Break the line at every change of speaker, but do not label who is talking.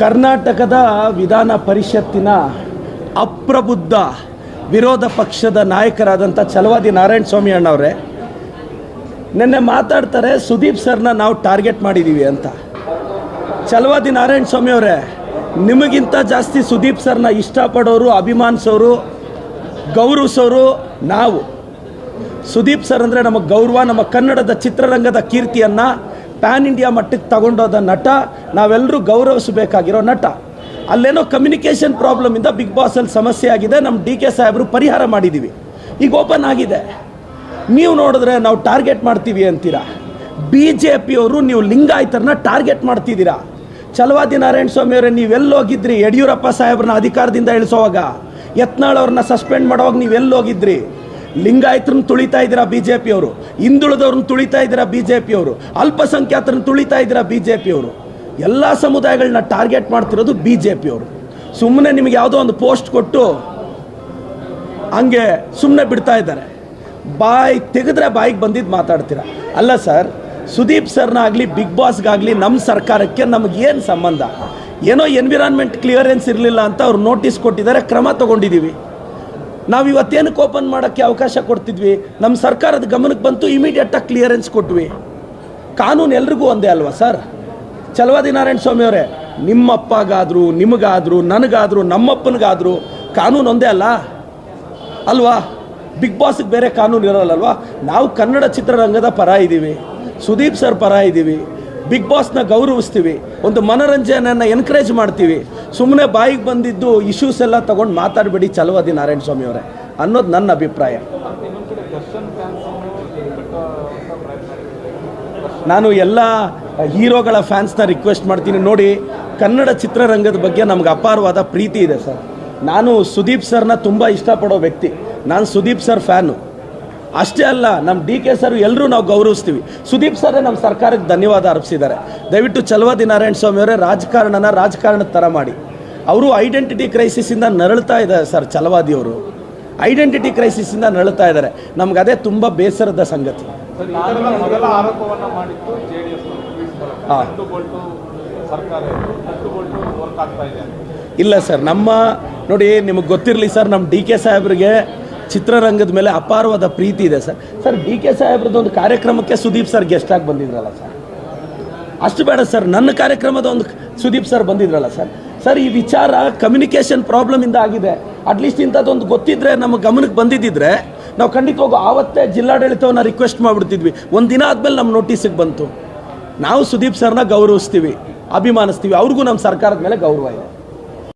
ಕರ್ನಾಟಕದ ವಿಧಾನ ಪರಿಷತ್ತಿನ ಅಪ್ರಬುದ್ಧ ವಿರೋಧ ಪಕ್ಷದ ನಾಯಕರಾದಂಥ ಛಲವಾದಿ ನಾರಾಯಣ ಸ್ವಾಮಿ ಅಣ್ಣವರೇ ನಿನ್ನೆ ಮಾತಾಡ್ತಾರೆ ಸುದೀಪ್ ಸರ್ನ ನಾವು ಟಾರ್ಗೆಟ್ ಮಾಡಿದ್ದೀವಿ ಅಂತ. ಛಲವಾದಿ ನಾರಾಯಣ ಸ್ವಾಮಿ ಅವರೇ, ನಿಮಗಿಂತ ಜಾಸ್ತಿ ಸುದೀಪ್ ಸರ್ನ ಇಷ್ಟಪಡೋರು, ಅಭಿಮಾನಿಸೋರು, ಗೌರವಿಸೋರು ನಾವು. ಸುದೀಪ್ ಸರ್ ಅಂದರೆ ನಮಗೆ ಗೌರವ, ನಮ್ಮ ಕನ್ನಡದ ಚಿತ್ರರಂಗದ ಕೀರ್ತಿಯನ್ನು ಪ್ಯಾನ್ ಇಂಡಿಯಾ ಮಟ್ಟಕ್ಕೆ ತಗೊಂಡೋದ ನಟ, ನಾವೆಲ್ಲರೂ ಗೌರವಿಸಬೇಕಾಗಿರೋ ನಟ. ಅಲ್ಲೇನೋ ಕಮ್ಯುನಿಕೇಷನ್ ಪ್ರಾಬ್ಲಮಿಂದ ಬಿಗ್ ಬಾಸಲ್ಲಿ ಸಮಸ್ಯೆ ಆಗಿದೆ, ನಮ್ಮ DK ಸಾಹೇಬರು ಪರಿಹಾರ ಮಾಡಿದ್ದೀವಿ, ಈಗ ಓಪನ್ ಆಗಿದೆ. ನೀವು ನೋಡಿದ್ರೆ ನಾವು ಟಾರ್ಗೆಟ್ ಮಾಡ್ತೀವಿ ಅಂತೀರಾ. BJPಯವರು ನೀವು ಲಿಂಗಾಯತರನ್ನ ಟಾರ್ಗೆಟ್ ಮಾಡ್ತಿದ್ದೀರಾ. ಛಲವಾದಿ ನಾರಾಯಣ ಸ್ವಾಮಿ ಅವರೇ, ನೀವೆಲ್ಲೋಗಿದ್ರಿ? ಯಡಿಯೂರಪ್ಪ ಸಾಹೇಬ್ರನ್ನ ಅಧಿಕಾರದಿಂದ ಇಳಿಸೋವಾಗ, ಯತ್ನಾಳ್ ಅವ್ರನ್ನ ಸಸ್ಪೆಂಡ್ ಮಾಡೋವಾಗ ನೀವೆಲ್ಲೋಗಿದ್ರಿ? ಲಿಂಗಾಯತರನ್ನ ತುಳಿತಾ ಇದ್ದೀರಾ BJPಯವರು, ಹಿಂದುಳಿದವ್ರನ್ನ ತುಳಿತಾ ಇದ್ದೀರಾ BJPಯವರು, ಅಲ್ಪಸಂಖ್ಯಾತರನ್ನ ತುಳಿತಾ ಇದ್ದೀರಾ BJPಯವರು. ಎಲ್ಲ ಸಮುದಾಯಗಳನ್ನ ಟಾರ್ಗೆಟ್ ಮಾಡ್ತಿರೋದು BJPಯವರು. ಸುಮ್ಮನೆ ನಿಮಗೆ ಯಾವುದೋ ಒಂದು ಪೋಸ್ಟ್ ಕೊಟ್ಟು ಹಂಗೆ ಸುಮ್ಮನೆ ಬಿಡ್ತಾ ಇದ್ದಾರೆ. ಬಾಯಿ ತೆಗೆದ್ರೆ ಬಾಯಿಗೆ ಬಂದಿದ್ದು ಮಾತಾಡ್ತೀರಾ. ಅಲ್ಲ ಸರ್, ಸುದೀಪ್ ಸರ್ನ ಆಗಲಿ ಬಿಗ್ ಬಾಸ್ಗಾಗಲಿ ನಮ್ಮ ಸರ್ಕಾರಕ್ಕೆ ನಮಗೇನು ಸಂಬಂಧ? ಏನೋ ಎನ್ವಿರಾನ್ಮೆಂಟ್ ಕ್ಲಿಯರೆನ್ಸ್ ಇರಲಿಲ್ಲ ಅಂತ ಅವ್ರು ನೋಟಿಸ್ ಕೊಟ್ಟಿದ್ದಾರೆ, ಕ್ರಮ ತೊಗೊಂಡಿದ್ದೀವಿ. ನಾವು ಇವತ್ತೇನಕ್ಕೆ ಓಪನ್ ಮಾಡೋಕ್ಕೆ ಅವಕಾಶ ಕೊಡ್ತಿದ್ವಿ? ನಮ್ಮ ಸರ್ಕಾರದ ಗಮನಕ್ಕೆ ಬಂತು, ಇಮಿಡಿಯೇಟಾಗಿ ಕ್ಲಿಯರೆನ್ಸ್ ಕೊಟ್ವಿ. ಕಾನೂನು ಎಲ್ರಿಗೂ ಒಂದೇ ಅಲ್ವಾ ಸರ್? ಛಲವಾದಿ ನಾರಾಯಣ ಸ್ವಾಮಿ ಅವರೇ, ನಿಮ್ಮಪ್ಪಗಾದರೂ, ನಿಮಗಾದರೂ, ನನಗಾದರೂ, ನಮ್ಮಪ್ಪನಿಗಾದರೂ ಕಾನೂನು ಒಂದೇ ಅಲ್ಲ ಅಲ್ವಾ? ಬಿಗ್ ಬಾಸ್ಗೆ ಬೇರೆ ಕಾನೂನು ಇರೋಲ್ಲಲ್ವಾ? ನಾವು ಕನ್ನಡ ಚಿತ್ರರಂಗದ ಪರ ಇದ್ದೀವಿ, ಸುದೀಪ್ ಸರ್ ಪರ ಇದ್ದೀವಿ, ಬಿಗ್ ಬಾಸ್ನ ಗೌರವಿಸ್ತೀವಿ, ಒಂದು ಮನೋರಂಜನೆಯನ್ನು ಎನ್ಕರೇಜ್ ಮಾಡ್ತೀವಿ. ಸುಮ್ಮನೆ ಬಾಯಿಗೆ ಬಂದಿದ್ದು ಇಶ್ಯೂಸ್ ಎಲ್ಲ ತೊಗೊಂಡು ಮಾತಾಡಬೇಡಿ ಛಲವಾದಿ ನಾರಾಯಣ ಸ್ವಾಮಿ ಅವರೇ ಅನ್ನೋದು ನನ್ನ ಅಭಿಪ್ರಾಯ. ನಾನು ಎಲ್ಲ ಹೀರೋಗಳ ಫ್ಯಾನ್ಸ್ನ ರಿಕ್ವೆಸ್ಟ್ ಮಾಡ್ತೀನಿ, ನೋಡಿ, ಕನ್ನಡ ಚಿತ್ರರಂಗದ ಬಗ್ಗೆ ನಮ್ಗೆ ಅಪಾರವಾದ ಪ್ರೀತಿ ಇದೆ ಸರ್. ನಾನು ಸುದೀಪ್ ಸರ್ನ ತುಂಬ ಇಷ್ಟಪಡೋ ವ್ಯಕ್ತಿ, ನಾನು ಸುದೀಪ್ ಸರ್ ಫ್ಯಾನು. ಅಷ್ಟೇ ಅಲ್ಲ, ನಮ್ಮ DK ಸರ್ ಎಲ್ಲರೂ ನಾವು ಗೌರವಿಸ್ತೀವಿ. ಸುದೀಪ್ ಸರೇ ನಮ್ಮ ಸರ್ಕಾರಕ್ಕೆ ಧನ್ಯವಾದ ಅರ್ಪಿಸಿದ್ದಾರೆ. ದಯವಿಟ್ಟು ಛಲವಾದಿ ನಾರಾಯಣ ಸ್ವಾಮಿ ಅವರೇ ರಾಜಕಾರಣದ ಥರ ಮಾಡಿ. ಅವರು ಐಡೆಂಟಿಟಿ ಕ್ರೈಸಿಸಿಂದ ನರಳ್ತಾ ಇದ್ದಾರೆ ಸರ್. ಛಲವಾದಿ ಅವರು ಐಡೆಂಟಿಟಿ ಕ್ರೈಸಿಸಿಂದ ನರಳ್ತಾ ಇದ್ದಾರೆ. ನಮ್ಗೆ ಅದೇ ತುಂಬ ಬೇಸರದ ಸಂಗತಿ. ಇಲ್ಲ ಸರ್, ನೋಡಿ, ನಿಮಗೆ ಗೊತ್ತಿರಲಿ ಸರ್, ನಮ್ಮ DK ಸಾಹೇಬ್ರಿಗೆ ಚಿತ್ರರಂಗದ ಮೇಲೆ ಅಪಾರವಾದ ಪ್ರೀತಿ ಇದೆ ಸರ್. DK ಸಾಹೇಬ್ರದ್ದು ಒಂದು ಕಾರ್ಯಕ್ರಮಕ್ಕೆ ಸುದೀಪ್ ಸರ್ ಗೆಸ್ಟ್ ಆಗಿ ಬಂದಿದ್ರಲ್ಲ ಸರ್, ಅಷ್ಟು ಬೇಡ ಸರ್, ನನ್ನ ಕಾರ್ಯಕ್ರಮದ ಒಂದು ಸುದೀಪ್ ಸರ್ ಬಂದಿದ್ರಲ್ಲ ಸರ್. ಈ ವಿಚಾರ ಕಮ್ಯುನಿಕೇಷನ್ ಪ್ರಾಬ್ಲಮಿಂದ ಆಗಿದೆ. ಅಟ್ಲೀಸ್ಟ್ ಇಂಥದ್ದೊಂದು ಗೊತ್ತಿದ್ರೆ ನಮ್ಮ ಗಮನಕ್ಕೆ ಬಂದಿದ್ದಿದ್ರೆ ನಾವು ಖಂಡಿತವಾಗೂ ಆವತ್ತೇ ಜಿಲ್ಲಾಡಳಿತವನ್ನು ರಿಕ್ವೆಸ್ಟ್ ಮಾಡಿಬಿಡ್ತಿದ್ವಿ. ಒಂದು ದಿನ ಆದಮೇಲೆ ನಮ್ಮ ನೋಟಿಸಿಗೆ ಬಂತು. ನಾವು ಸುದೀಪ್ ಸರ್ನ ಗೌರವಿಸ್ತೀವಿ, ಅಭಿಮಾನಿಸ್ತೀವಿ, ಅವ್ರಿಗೂ ನಮ್ಮ ಸರ್ಕಾರದ ಮೇಲೆ ಗೌರವ ಇದೆ.